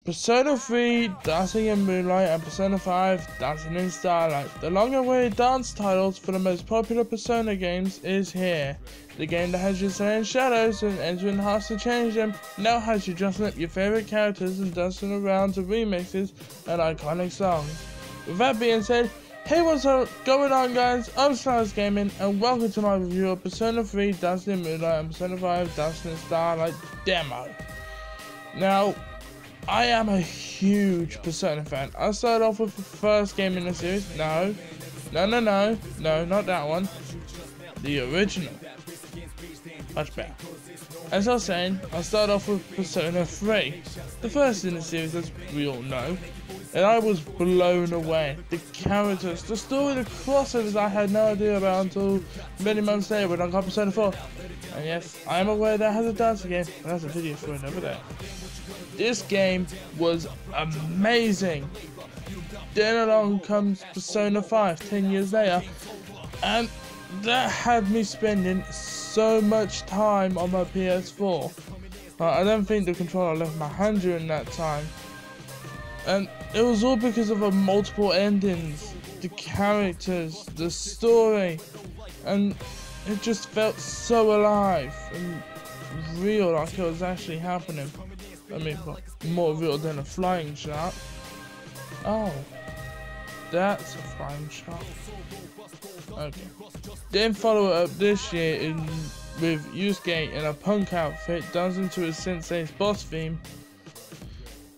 Persona 3 Dancing in Moonlight and Persona 5 Dancing in Starlight. The long-awaited dance titles for the most popular Persona games is here. The game that has you slaying shadows and entering hearts to change them now has you dressing up your favourite characters and dancing around to remixes and iconic songs. With that being said, hey, what's up going on, guys? I'm Stars Gaming and welcome to my review of Persona 3 Dancing in Moonlight and Persona 5 Dancing in Starlight demo. Now, I am a huge Persona fan. I started off with the first game in the series. No, not that one. The original. Much better. As I was saying, I started off with Persona 3, the first in the series, as we all know, and I was blown away. The characters, the story, the crossovers I had no idea about until many months later when I got Persona 4. And yes, I am aware that has a dancing game, but that's a video for another day. This game was amazing. Then along comes Persona 5 10 years later, and that had me spending so much time on my PS4. I don't think the controller left my hand during that time, and it was all because of the multiple endings, the characters, the story, and it just felt so alive and real, like it was actually happening. I mean, more real than a flying shark. Oh, that's a flying shark. Okay. Then follow it up this year with Yusuke in a punk outfit, dancing to his sensei's boss theme.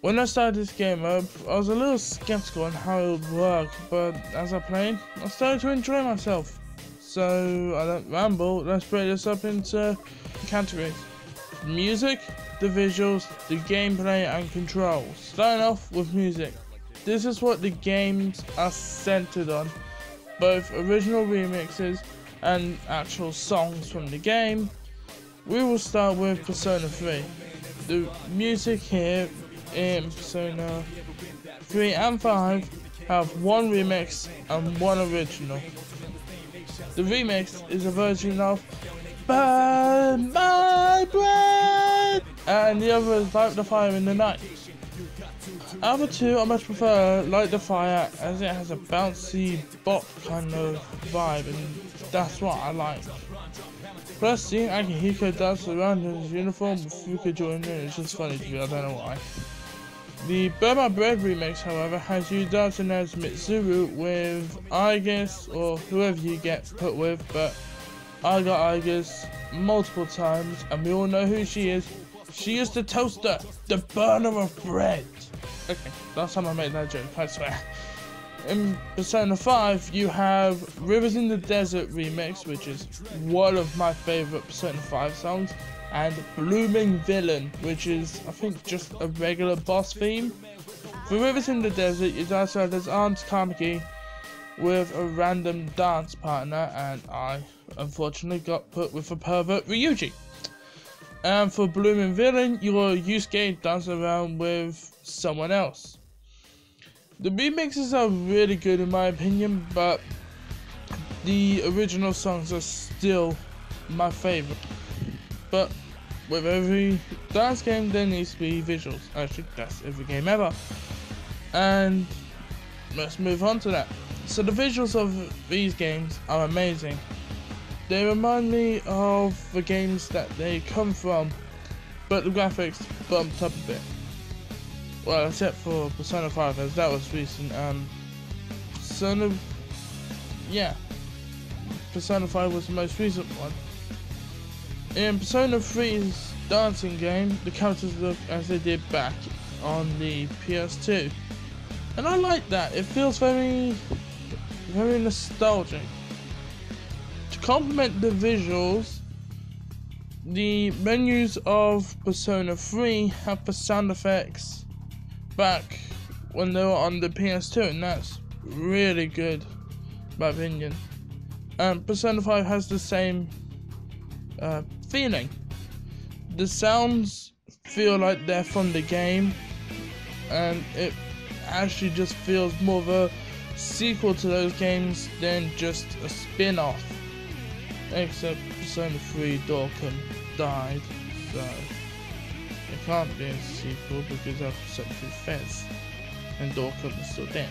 When I started this game up, I was a little skeptical on how it would work, but as I played, I started to enjoy myself. So I don't ramble, let's break this up into categories. Music, the visuals, the gameplay and controls. Starting off with music. This is what the games are centered on, both original remixes and actual songs from the game. We will start with Persona 3. The music here in Persona 3 and 5 have one remix and one original. The remix is a version of Burn My Bread, and the other is Light the Fire in the Night. Out of the two, I much prefer Light the Fire as it has a bouncy bop kind of vibe, and that's what I like. Plus, seeing Akihiko dance around in his uniform with Fuka joining in is just funny to me, I don't know why. The Burn My Bread remix, however, has you dancing as Mitsuru with Aigis, or whoever you get put with, but I got Aigis multiple times, and we all know who she is. She is the toaster, the burner of bread. Okay, last time I made that joke, I swear. In Persona 5, you have Rivers in the Desert remix, which is one of my favourite Persona 5 songs, and Blooming Villain, which is, I think, just a regular boss theme. For Rivers in the Desert, you dance out as Aunt Kamiki with a random dance partner, and I unfortunately got put with a pervert Ryuji. And for Blooming Villain, you're Yusuke dancing around with someone else. The remixes are really good in my opinion, but the original songs are still my favourite. But with every dance game, there needs to be visuals. Actually, that's every game ever. And let's move on to that. So the visuals of these games are amazing. They remind me of the games that they come from, but the graphics bumped up a bit. Well, except for Persona 5, as that was recent. Persona 5 was the most recent one. In Persona 3's dancing game, the characters look as they did back on the PS2, and I like that. It feels very nostalgic. To complement the visuals, the menus of Persona 3 have the sound effects back when they were on the PS2, and that's really good, in my opinion. And Persona 5 has the same feeling. The sounds feel like they're from the game, and it actually just feels more of a sequel to those games than just a spin-off. Except Persona 3 Dorkin died, so it can't be a sequel because of Persona 3 Fez, and Dorkun is still dead.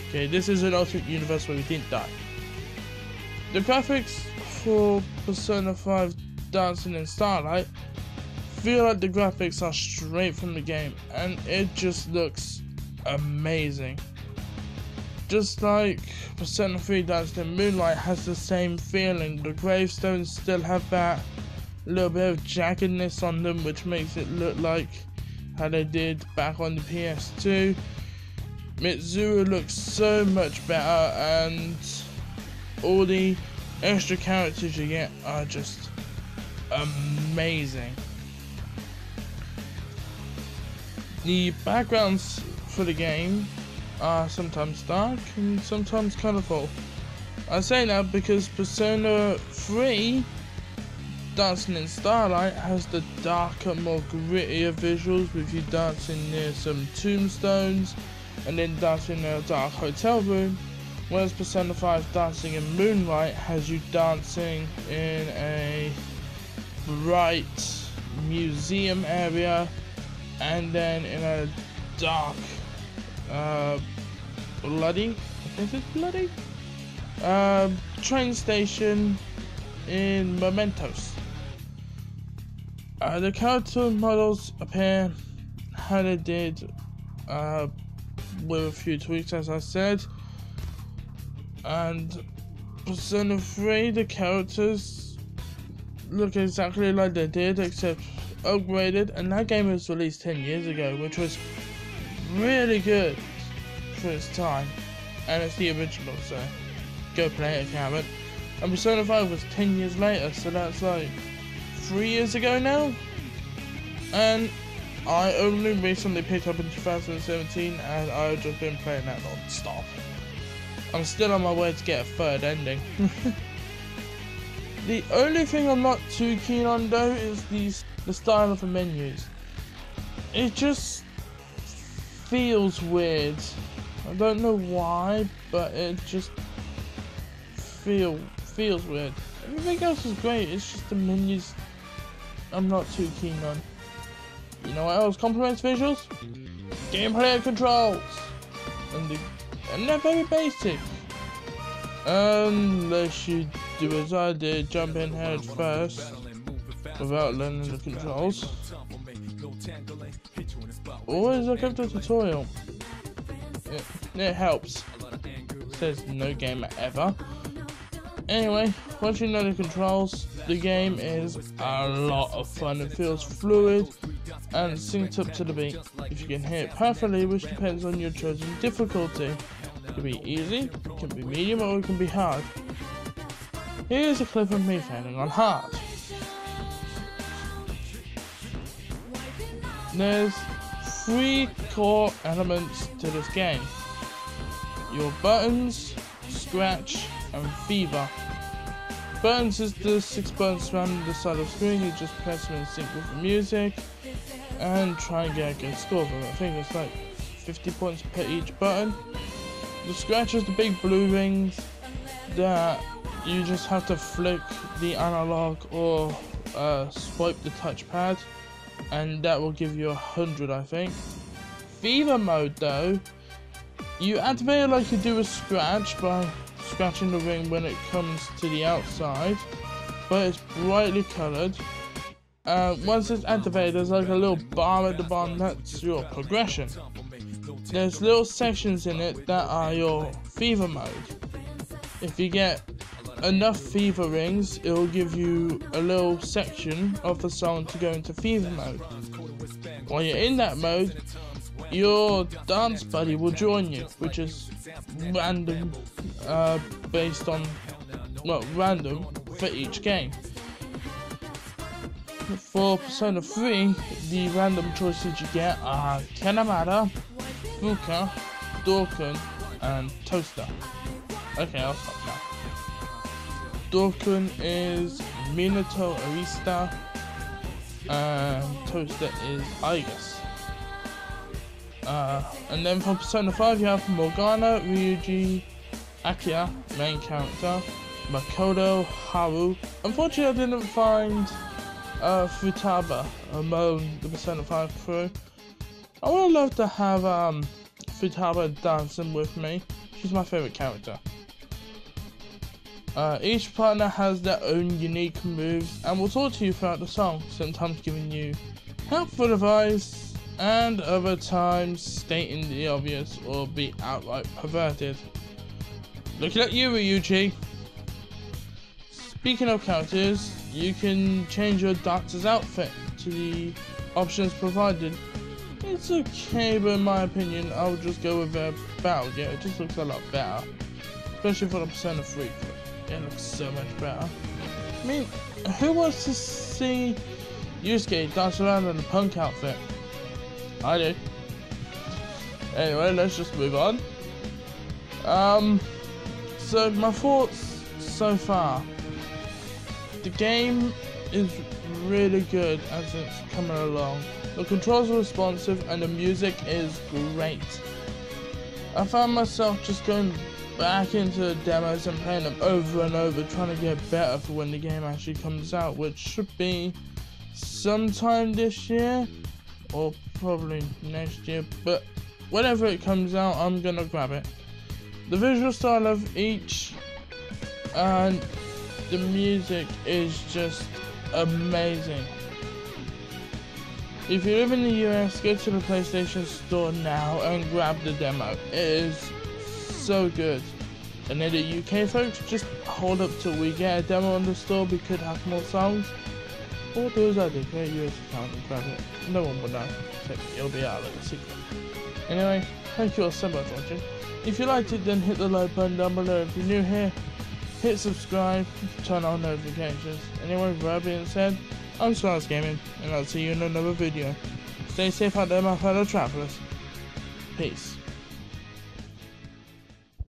Okay, this is an alternate universe where we didn't die. The graphics for Persona 5 Dancing in Starlight feel like the graphics are straight from the game, and it just looks amazing. Just like Persona 3 Dancing in Moonlight has the same feeling, the gravestones still have that little bit of jaggedness on them, which makes it look like how they did back on the PS2. Mitsuru looks so much better, and all the extra characters you get are just amazing. The backgrounds for the game are sometimes dark and sometimes colourful. I say that because Persona 3 Dancing in Starlight has the darker, more grittier visuals with you dancing near some tombstones and then dancing in a dark hotel room, whereas Persona 5 Dancing in Moonlight has you dancing in a bright museum area and then in a dark bloody, I think it's bloody, train station in Mementos. The character models appear how they did, with a few tweaks, as I said, and Persona 3 the characters look exactly like they did except upgraded, and that game was released 10 years ago, which was really good for its time, and it's the original, so go play it if you haven't. And Persona 5 was 10 years later, so that's like 3 years ago now, and I only recently picked up in 2017, and I've just been playing that non-stop. I'm still on my way to get a third ending. The only thing I'm not too keen on though is the style of the menus. It just feels weird. I don't know why, but it just feels weird. Everything else is great, it's just the menus I'm not too keen on. You know what else complements visuals? Gameplay and controls! And they're very basic. Unless you do as I did, jump in head first without learning the controls. Always look up the tutorial. It helps. Says no gamer ever. Anyway, once you know the controls, the game is a lot of fun. It feels fluid and synced up to the beat. If you can hit it perfectly, which depends on your chosen difficulty. It can be easy, it can be medium, or it can be hard. Here's a clip of me failing on hard. There's 3 core elements to this game. Your buttons, scratch, and fever. Buttons is the 6 buttons surrounding the side of the screen. You just press them in sync with the music and try and get a good score from it. I think it's like 50 points per each button. The scratch is the big blue rings that you just have to flick the analog or swipe the touchpad, and that will give you 100, I think. Fever mode though, you activate it like you do a scratch by scratching the ring when it comes to the outside, but it's brightly coloured. Once it's activated, there's like a little bar at the bottom, that's your progression. There's little sections in it that are your fever mode. If you get enough fever rings, it will give you a little section of the song to go into fever mode. While you're in that mode, your dance buddy will join you, which is random, based on, well, random for each game. For Persona 3, the random choices you get are Kanamada, Fuka, Dorkun, and Toaster. Okay, I'll stop now. Dorkun is Minato Arista, and Toaster is Igus. And then for Persona 5 you have Morgana, Ryuji, Akia, main character, Makoto, Haru. Unfortunately I didn't find Futaba among the Persona 5 crew. I would love to have Futaba dancing with me. She's my favourite character. Each partner has their own unique moves and will talk to you throughout the song, sometimes giving you helpful advice and other times stating the obvious or be outright perverted. Looking at you, Ryuji. Speaking of characters, you can change your doctor's outfit to the options provided. It's okay, but in my opinion, I would just go with a battle gear. It just looks a lot better, especially for the Persona 3 crew. It looks so much better. I mean, who wants to see Yusuke dance around in a punk outfit? I do. Anyway, let's just move on. So my thoughts so far. The game is really good as it's coming along. The controls are responsive and the music is great. I found myself just going back into the demos and playing them over and over, trying to get better for when the game actually comes out, which should be sometime this year or probably next year, but whenever it comes out, I'm gonna grab it. The visual style of each and the music is just amazing. If you live in the US, go to the PlayStation Store now and grab the demo. It is so good. And then the UK folks, just hold up till we get a demo on the store. We could have more songs. Or do as I did, create a US account and grab it. No one will know. It'll be out like a secret. Anyway, thank you all so much for watching. If you liked it, then hit the like button down below. If you're new here, hit subscribe, turn on notifications. Anyway, with that being said, I'm Stars Gaming, and I'll see you in another video. Stay safe out there, my fellow travelers. Peace.